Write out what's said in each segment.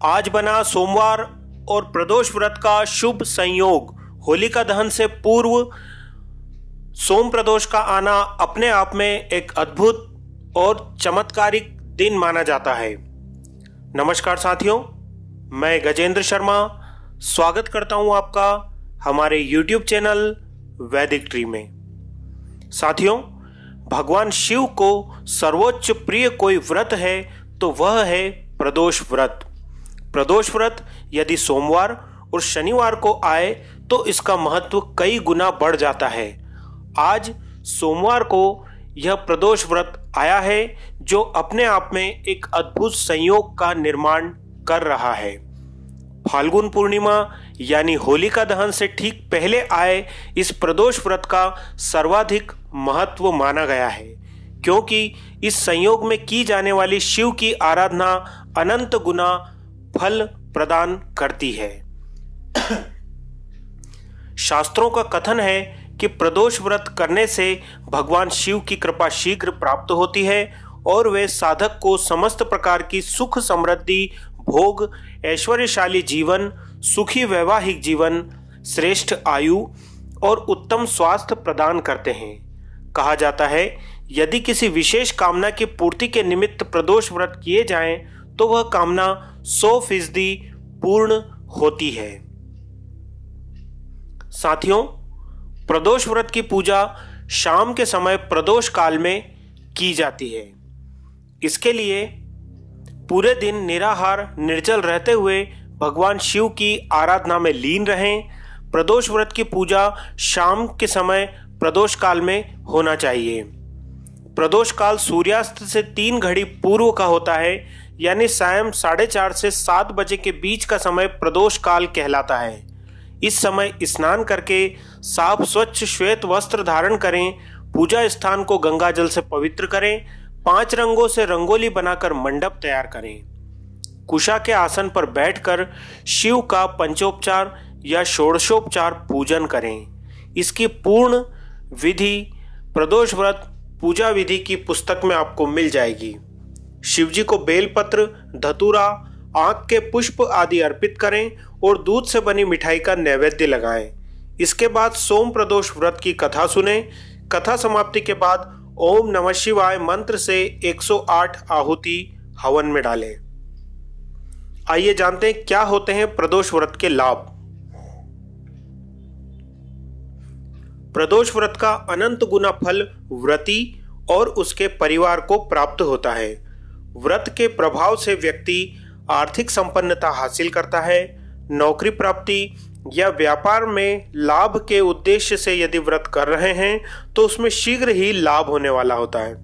आज बना सोमवार और प्रदोष व्रत का शुभ संयोग। होलिका दहन से पूर्व सोम प्रदोष का आना अपने आप में एक अद्भुत और चमत्कारिक दिन माना जाता है। नमस्कार साथियों, मैं गजेंद्र शर्मा स्वागत करता हूं आपका हमारे YouTube चैनल वैदिक ट्री में। साथियों, भगवान शिव को सर्वोच्च प्रिय कोई व्रत है तो वह है प्रदोष व्रत। प्रदोष व्रत यदि सोमवार और शनिवार को आए तो इसका महत्व कई गुना बढ़ जाता है। आज सोमवार को यह प्रदोष व्रत आया है जो अपने आप में एक अद्भुत संयोग का निर्माण कर रहा है। फाल्गुन पूर्णिमा यानी होलिका दहन से ठीक पहले आए इस प्रदोष व्रत का सर्वाधिक महत्व माना गया है, क्योंकि इस संयोग में की जाने वाली शिव की आराधना अनंत गुना फल प्रदान करती है। शास्त्रों का कथन है कि प्रदोष व्रत करने से भगवान शिव की कृपा शीघ्र प्राप्त होती है और वे साधक को समस्त प्रकार की सुख समृद्धि, भोग, ऐश्वर्यशाली जीवन, सुखी वैवाहिक जीवन, श्रेष्ठ आयु और उत्तम स्वास्थ्य प्रदान करते हैं। कहा जाता है, यदि किसी विशेष कामना की पूर्ति के निमित्त प्रदोष व्रत किए जाएं तो वह कामना 100% पूर्ण होती है। साथियों, प्रदोष व्रत की पूजा शाम के समय प्रदोष काल में की जाती है। इसके लिए पूरे दिन निराहार निर्जल रहते हुए भगवान शिव की आराधना में लीन रहें। प्रदोष व्रत की पूजा शाम के समय प्रदोष काल में होना चाहिए। प्रदोष काल सूर्यास्त से 3 घड़ी पूर्व का होता है, यानी सायं 4:30 से 7 बजे के बीच का समय प्रदोष काल कहलाता है। इस समय स्नान करके साफ स्वच्छ श्वेत वस्त्र धारण करें, पूजा स्थान को गंगा जल से पवित्र करें, 5 रंगों से रंगोली बनाकर मंडप तैयार करें। कुशा के आसन पर बैठकर शिव का पंचोपचार या षोडशोपचार पूजन करें। इसकी पूर्ण विधि प्रदोष व्रत पूजा विधि की पुस्तक में आपको मिल जाएगी। शिवजी को बेलपत्र, धतूरा, आंख के पुष्प आदि अर्पित करें और दूध से बनी मिठाई का नैवेद्य लगाएं। इसके बाद सोम प्रदोष व्रत की कथा सुने। कथा समाप्ति के बाद ओम नमः शिवाय मंत्र से 108 आहुति हवन में डालें। आइए जानते हैं क्या होते हैं प्रदोष व्रत के लाभ। प्रदोष व्रत का अनंत गुना फल व्रती और उसके परिवार को प्राप्त होता है। व्रत के प्रभाव से व्यक्ति आर्थिक संपन्नता हासिल करता है। नौकरी प्राप्ति या व्यापार में लाभ के उद्देश्य से यदि व्रत कर रहे हैं तो उसमें शीघ्र ही लाभ होने वाला होता है।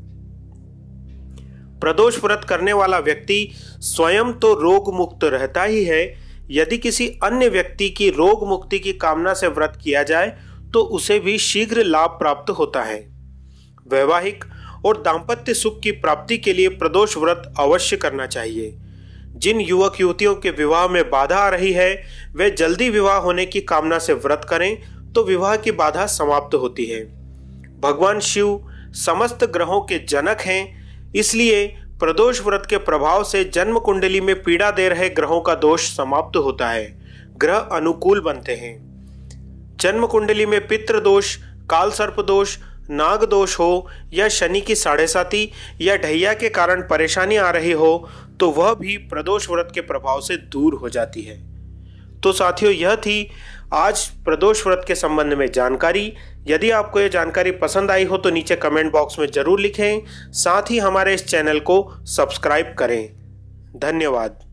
प्रदोष व्रत करने वाला व्यक्ति स्वयं तो रोग मुक्त रहता ही है, यदि किसी अन्य व्यक्ति की रोग मुक्ति की कामना से व्रत किया जाए तो उसे भी शीघ्र लाभ प्राप्त होता है। वैवाहिक और दाम्पत्य सुख की प्राप्ति के लिए प्रदोष व्रत अवश्य करना चाहिए। जिन युवक युवतियों के विवाह में बाधा आ रही है वे जल्दी विवाह होने की कामना से व्रत करें तो विवाह की बाधा समाप्त होती है। भगवान शिव समस्त ग्रहों के जनक हैं, इसलिए प्रदोष व्रत के प्रभाव से जन्म कुंडली में पीड़ा दे रहे ग्रहों का दोष समाप्त होता है। ग्रह अनुकूल बनते हैं। जन्म कुंडली में पितृ दोष, काल सर्प दोष, नाग दोष हो या शनि की 7.5 या ढैया के कारण परेशानी आ रही हो तो वह भी प्रदोष व्रत के प्रभाव से दूर हो जाती है। तो साथियों, यह थी आज प्रदोष व्रत के संबंध में जानकारी। यदि आपको यह जानकारी पसंद आई हो तो नीचे कमेंट बॉक्स में जरूर लिखें। साथ ही हमारे इस चैनल को सब्सक्राइब करें। धन्यवाद।